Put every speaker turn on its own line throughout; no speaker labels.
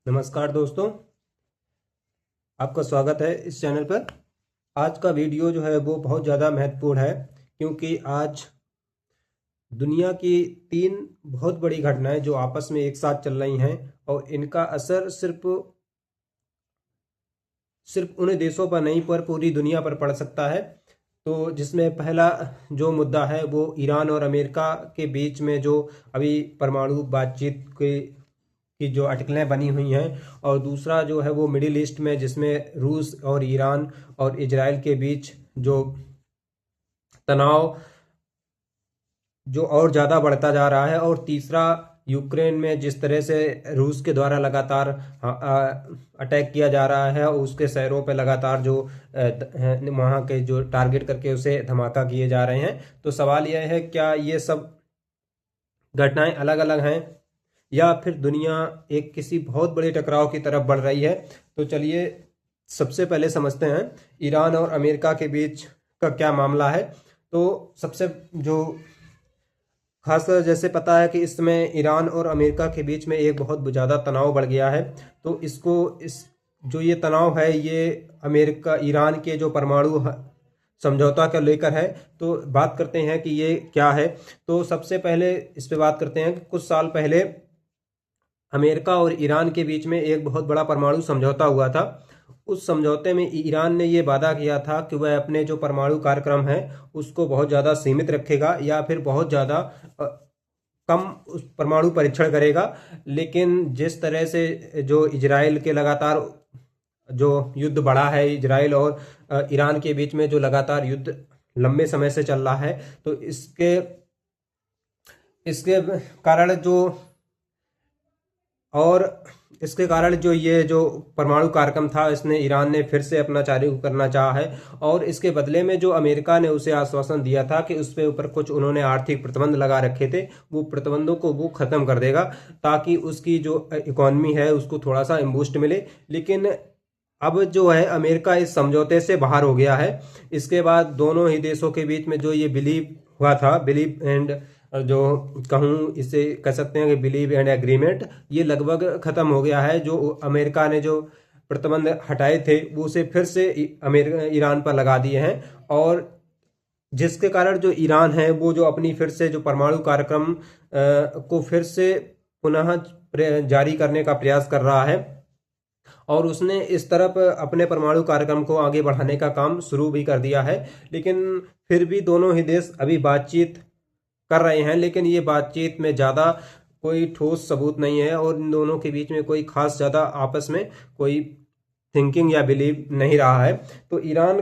नमस्कार दोस्तों, आपका स्वागत है इस चैनल पर। आज का वीडियो जो है वो बहुत ज़्यादा महत्वपूर्ण है, क्योंकि आज दुनिया की तीन बहुत बड़ी घटनाएं जो आपस में एक साथ चल रही हैं और इनका असर सिर्फ उन देशों पर नहीं पर पूरी दुनिया पर पड़ सकता है। तो जिसमें पहला जो मुद्दा है वो ईरान और अमेरिका के बीच में जो अभी परमाणु बातचीत की जो अटकलें बनी हुई हैं, और दूसरा जो है वो मिडिल ईस्ट में जिसमें रूस और ईरान और इजराइल के बीच जो तनाव जो और ज़्यादा बढ़ता जा रहा है, और तीसरा यूक्रेन में जिस तरह से रूस के द्वारा लगातार अटैक किया जा रहा है और उसके शहरों पर लगातार जो वहाँ के जो टारगेट करके उसे धमाका किए जा रहे हैं। तो सवाल यह है, क्या ये सब घटनाएं अलग अलग हैं या फिर दुनिया एक किसी बहुत बड़े टकराव की तरफ बढ़ रही है? तो चलिए सबसे पहले समझते हैं ईरान और अमेरिका के बीच का क्या मामला है। तो सबसे जो खासकर जैसे पता है कि इस समय ईरान और अमेरिका के बीच में एक बहुत ज़्यादा तनाव बढ़ गया है। तो इस जो ये तनाव है ये अमेरिका ईरान के जो परमाणु समझौता को लेकर है। तो बात करते हैं कि ये क्या है। तो सबसे पहले इस पे बात करते हैं कि कुछ साल पहले अमेरिका और ईरान के बीच में एक बहुत बड़ा परमाणु समझौता हुआ था। उस समझौते में ईरान ने ये वादा किया था कि वह अपने जो परमाणु कार्यक्रम है उसको बहुत ज़्यादा सीमित रखेगा या फिर बहुत ज़्यादा कम उस परमाणु परीक्षण करेगा। लेकिन जिस तरह से जो इजराइल के लगातार जो युद्ध बढ़ा है, इजराइल और ईरान के बीच में जो लगातार युद्ध लंबे समय से चल रहा है, तो इसके इसके कारण जो और इसके कारण जो ये जो परमाणु कार्यक्रम था इसने ईरान ने फिर से अपना चालू करना चाहा है। और इसके बदले में जो अमेरिका ने उसे आश्वासन दिया था कि उस पे ऊपर कुछ उन्होंने आर्थिक प्रतिबंध लगा रखे थे, वो प्रतिबंधों को वो खत्म कर देगा ताकि उसकी जो इकोनॉमी है उसको थोड़ा सा बूस्ट मिले। लेकिन अब जो है अमेरिका इस समझौते से बाहर हो गया है। इसके बाद दोनों ही देशों के बीच में जो ये बिलीव हुआ था, बिलीव एंड जो कहूँ इसे कह सकते हैं कि बिलीव एंड एग्रीमेंट, ये लगभग खत्म हो गया है। जो अमेरिका ने जो प्रतिबंध हटाए थे वो उसे फिर से अमेरिका ईरान पर लगा दिए हैं, और जिसके कारण जो ईरान है वो जो अपनी फिर से जो परमाणु कार्यक्रम को फिर से पुनः जारी करने का प्रयास कर रहा है। और उसने इस तरफ अपने परमाणु कार्यक्रम को आगे बढ़ाने का काम शुरू भी कर दिया है। लेकिन फिर भी दोनों ही देश अभी बातचीत कर रहे हैं, लेकिन ये बातचीत में ज़्यादा कोई ठोस सबूत नहीं है और इन दोनों के बीच में कोई खास ज़्यादा आपस में कोई थिंकिंग या बिलीव नहीं रहा है। तो ईरान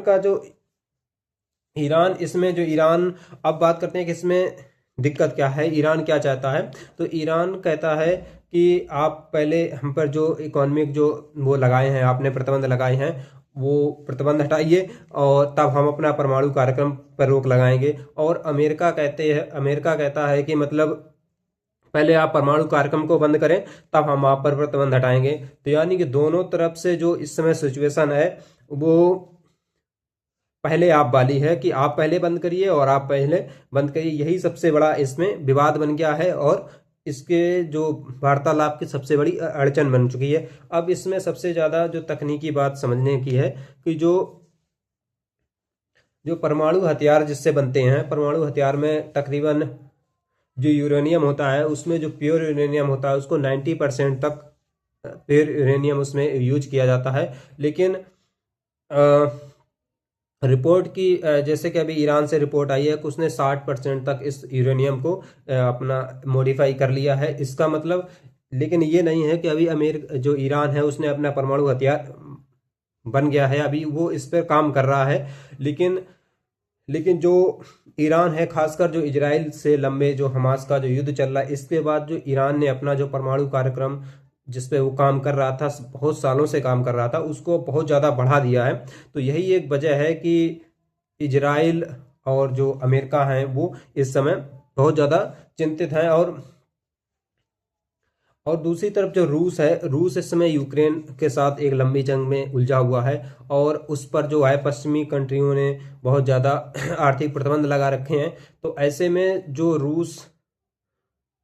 अब बात करते हैं कि इसमें दिक्कत क्या है, ईरान क्या चाहता है। तो ईरान कहता है कि आप पहले हम पर जो इकोनॉमिक जो वो लगाए हैं, आपने प्रतिबंध लगाए हैं, वो प्रतिबंध हटाइए और तब हम अपना परमाणु कार्यक्रम पर रोक लगाएंगे। और अमेरिका कहता है कि मतलब पहले आप परमाणु कार्यक्रम को बंद करें तब हम आप पर प्रतिबंध हटाएंगे। तो यानी कि दोनों तरफ से जो इस समय सिचुएशन है वो पहले आप वाली है कि आप पहले बंद करिए और आप पहले बंद करिए, यही सबसे बड़ा इसमें विवाद बन गया है और इसके जो वार्तालाप की सबसे बड़ी अड़चन बन चुकी है। अब इसमें सबसे ज़्यादा जो तकनीकी बात समझने की है कि जो जो परमाणु हथियार जिससे बनते हैं, परमाणु हथियार में तकरीबन जो यूरेनियम होता है उसमें जो प्योर यूरेनियम होता है उसको 90% तक प्योर यूरेनियम उसमें यूज किया जाता है। लेकिन रिपोर्ट की जैसे कि अभी ईरान से रिपोर्ट आई है कि उसने 60% तक इस यूरेनियम को अपना मॉडिफाई कर लिया है। इसका मतलब लेकिन ये नहीं है कि अभी अमेरिका जो ईरान है उसने अपना परमाणु हथियार बन गया है, अभी वो इस पर काम कर रहा है। लेकिन जो ईरान है, खासकर जो इजराइल से लंबे जो हमास का जो युद्ध चल रहा है, इसके बाद जो ईरान ने अपना जो परमाणु कार्यक्रम जिस पे वो काम कर रहा था, बहुत सालों से काम कर रहा था, उसको बहुत ज़्यादा बढ़ा दिया है। तो यही एक वजह है कि इजराइल और जो अमेरिका हैं वो इस समय बहुत ज़्यादा चिंतित हैं। और दूसरी तरफ जो रूस इस समय यूक्रेन के साथ एक लंबी जंग में उलझा हुआ है और उस पर जो है पश्चिमी कंट्रियों ने बहुत ज़्यादा आर्थिक प्रतिबंध लगा रखे हैं। तो ऐसे में जो रूस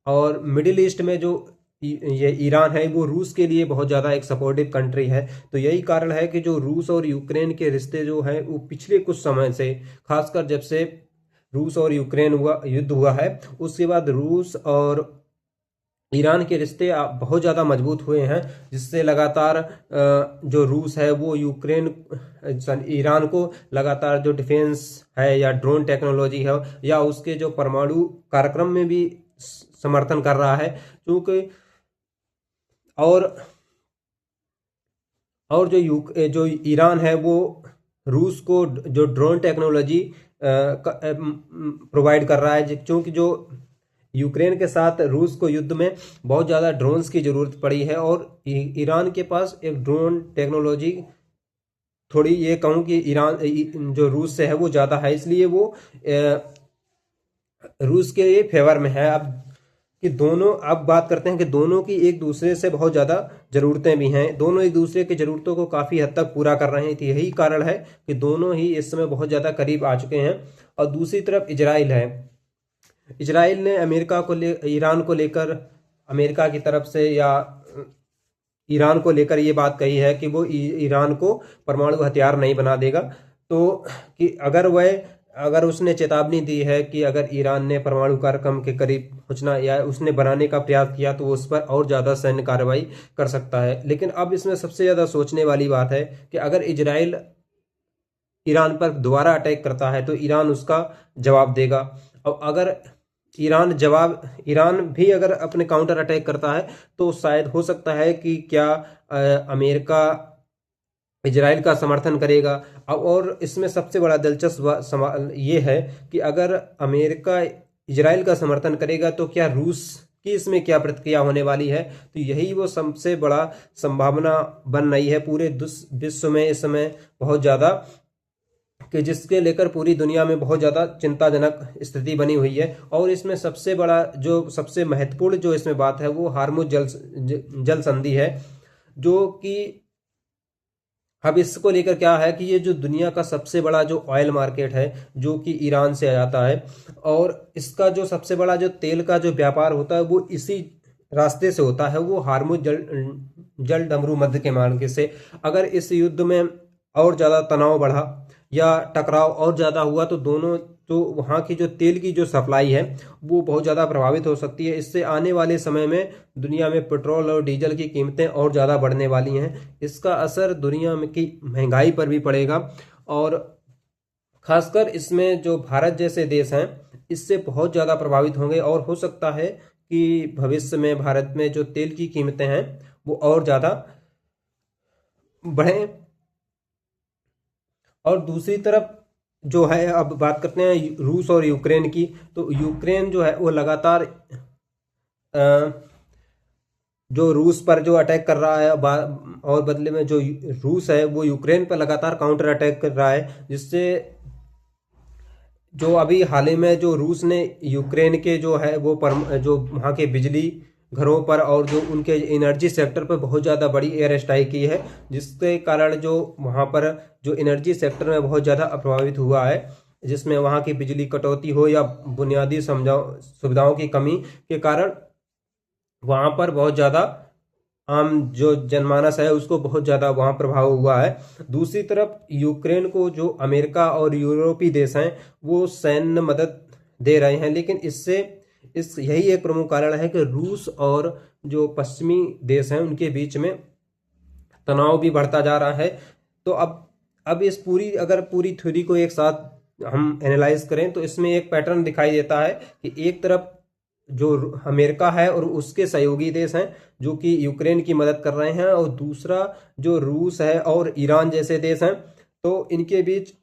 और मिडिल ईस्ट में जो ये ईरान है वो रूस के लिए बहुत ज़्यादा एक सपोर्टिव कंट्री है। तो यही कारण है कि जो रूस और यूक्रेन के रिश्ते जो हैं वो पिछले कुछ समय से, खासकर जब से रूस और यूक्रेन युद्ध हुआ है, उसके बाद रूस और ईरान के रिश्ते बहुत ज़्यादा मजबूत हुए हैं, जिससे लगातार जो रूस है वो ईरान को लगातार जो डिफेंस है या ड्रोन टेक्नोलॉजी है या उसके जो परमाणु कार्यक्रम में भी समर्थन कर रहा है। क्योंकि और जो ईरान है वो रूस को जो ड्रोन टेक्नोलॉजी प्रोवाइड कर रहा है, क्योंकि जो यूक्रेन के साथ रूस को युद्ध में बहुत ज़्यादा ड्रोन्स की ज़रूरत पड़ी है और ईरान के पास एक ड्रोन टेक्नोलॉजी थोड़ी, ये कहूँ कि ईरान जो रूस से है वो ज़्यादा है, इसलिए वो रूस के ये फेवर में है। अब बात करते हैं कि दोनों की एक दूसरे से बहुत ज़्यादा ज़रूरतें भी हैं, दोनों एक दूसरे की ज़रूरतों को काफ़ी हद तक पूरा कर रहे हैं। तो यही कारण है कि दोनों ही इस समय बहुत ज़्यादा करीब आ चुके हैं। और दूसरी तरफ इजराइल है। इजराइल ने ईरान को लेकर अमेरिका की तरफ से या ईरान को लेकर ये बात कही है कि वो ईरान को परमाणु हथियार नहीं बना देगा। तो कि अगर उसने चेतावनी दी है कि अगर ईरान ने परमाणु कार्यक्रम के करीब पहुंचना या उसने बनाने का प्रयास किया तो वो उस पर और ज़्यादा सैन्य कार्रवाई कर सकता है। लेकिन अब इसमें सबसे ज़्यादा सोचने वाली बात है कि अगर इजराइल ईरान पर दोबारा अटैक करता है तो ईरान उसका जवाब देगा। और अगर ईरान भी अगर अपने काउंटर अटैक करता है तो शायद हो सकता है कि क्या अमेरिका इजराइल का समर्थन करेगा। और इसमें सबसे बड़ा दिलचस्प सवाल ये है कि अगर अमेरिका इजराइल का समर्थन करेगा तो क्या रूस की इसमें क्या प्रतिक्रिया होने वाली है। तो यही वो सबसे बड़ा संभावना बन रही है पूरे विश्व में इस समय बहुत ज़्यादा, कि जिसके लेकर पूरी दुनिया में बहुत ज़्यादा चिंताजनक स्थिति बनी हुई है। और इसमें सबसे बड़ा जो सबसे महत्वपूर्ण जो इसमें बात है वो हार्मुज जल संधि है, जो कि अब इसको लेकर क्या है कि ये जो दुनिया का सबसे बड़ा जो ऑयल मार्केट है जो कि ईरान से आ जाता है, और इसका जो सबसे बड़ा जो तेल का जो व्यापार होता है वो इसी रास्ते से होता है, वो हार्मुज जल डमरू मध्य के मार्ग से। अगर इस युद्ध में और ज़्यादा तनाव बढ़ा या टकराव और ज़्यादा हुआ तो वहाँ की जो तेल की जो सप्लाई है वो बहुत ज़्यादा प्रभावित हो सकती है। इससे आने वाले समय में दुनिया में पेट्रोल और डीजल की कीमतें और ज़्यादा बढ़ने वाली हैं। इसका असर दुनिया में की महंगाई पर भी पड़ेगा और खासकर इसमें जो भारत जैसे देश हैं इससे बहुत ज़्यादा प्रभावित होंगे। और हो सकता है कि भविष्य में भारत में जो तेल की कीमतें हैं वो और ज़्यादा बढ़ें। और दूसरी तरफ जो है, अब बात करते हैं रूस और यूक्रेन की। तो यूक्रेन जो है वो लगातार जो रूस पर जो अटैक कर रहा है और बदले में जो रूस है वो यूक्रेन पर लगातार काउंटर अटैक कर रहा है, जिससे जो अभी हाल ही में जो रूस ने यूक्रेन के जो है वो जो वहाँ के बिजली घरों पर और जो उनके एनर्जी सेक्टर पर बहुत ज़्यादा बड़ी एयर स्ट्राइक की है, जिसके कारण जो वहाँ पर जो एनर्जी सेक्टर में बहुत ज़्यादा प्रभावित हुआ है, जिसमें वहाँ की बिजली कटौती हो या बुनियादी सुविधाओं की कमी के कारण वहाँ पर बहुत ज़्यादा आम जो जनमानस है उसको बहुत ज़्यादा वहाँ प्रभाव हुआ है। दूसरी तरफ यूक्रेन को जो अमेरिका और यूरोपीय देश हैं वो सैन्य मदद दे रहे हैं, लेकिन यही एक प्रमुख कारण है कि रूस और जो पश्चिमी देश हैं उनके बीच में तनाव भी बढ़ता जा रहा है। तो अब अगर पूरी थ्योरी को एक साथ हम एनालाइज करें तो इसमें एक पैटर्न दिखाई देता है कि एक तरफ जो अमेरिका है और उसके सहयोगी देश हैं जो कि यूक्रेन की मदद कर रहे हैं, और दूसरा जो रूस है और ईरान जैसे देश हैं। तो इनके बीच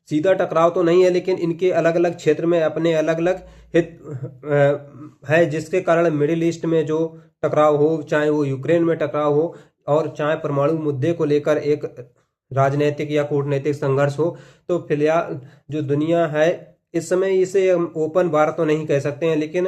सीधा टकराव तो नहीं है, लेकिन इनके अलग अलग क्षेत्र में अपने अलग अलग हित है, जिसके कारण मिडिल ईस्ट में जो टकराव हो, चाहे वो यूक्रेन में टकराव हो और चाहे परमाणु मुद्दे को लेकर एक राजनीतिक या कूटनीतिक संघर्ष हो, तो फिलहाल जो दुनिया है इस समय इसे ओपन वार तो नहीं कह सकते हैं, लेकिन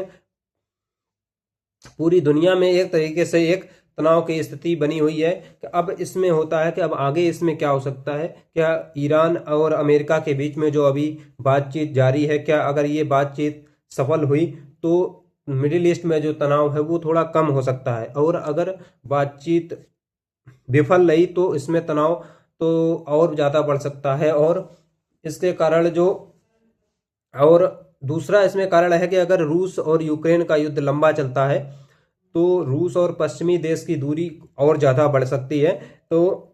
पूरी दुनिया में एक तरीके से एक तनाव की स्थिति बनी हुई है। कि अब इसमें होता है कि अब आगे इसमें क्या हो सकता है, क्या ईरान और अमेरिका के बीच में जो अभी बातचीत जारी है, क्या अगर ये बातचीत सफल हुई तो मिडिल ईस्ट में जो तनाव है वो थोड़ा कम हो सकता है। और अगर बातचीत विफल रही तो इसमें तनाव तो और ज़्यादा बढ़ सकता है। और इसके कारण जो और दूसरा इसमें कारण है कि अगर रूस और यूक्रेन का युद्ध लंबा चलता है तो रूस और पश्चिमी देश की दूरी और ज़्यादा बढ़ सकती है। तो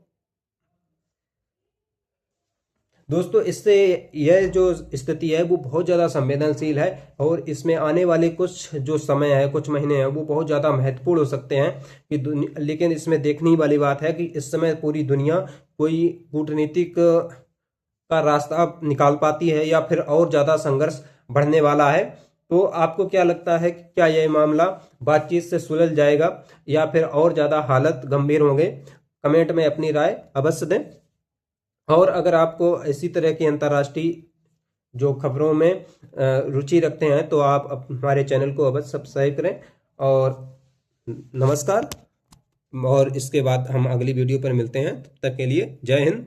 दोस्तों इससे यह जो स्थिति है वो बहुत ज़्यादा संवेदनशील है और इसमें आने वाले कुछ जो समय है, कुछ महीने हैं, वो बहुत ज़्यादा महत्वपूर्ण हो सकते हैं कि लेकिन इसमें देखने वाली बात है कि इस समय पूरी दुनिया कोई कूटनीतिक का रास्ता निकाल पाती है या फिर और ज़्यादा संघर्ष बढ़ने वाला है। तो आपको क्या लगता है कि क्या यह मामला बातचीत से सुलझ जाएगा या फिर और ज़्यादा हालत गंभीर होंगे? कमेंट में अपनी राय अवश्य दें। और अगर आपको इसी तरह की अंतर्राष्ट्रीय जो खबरों में रुचि रखते हैं तो आप हमारे चैनल को अवश्य सब्सक्राइब करें। और नमस्कार। और इसके बाद हम अगली वीडियो पर मिलते हैं, तब तक के लिए जय हिंद।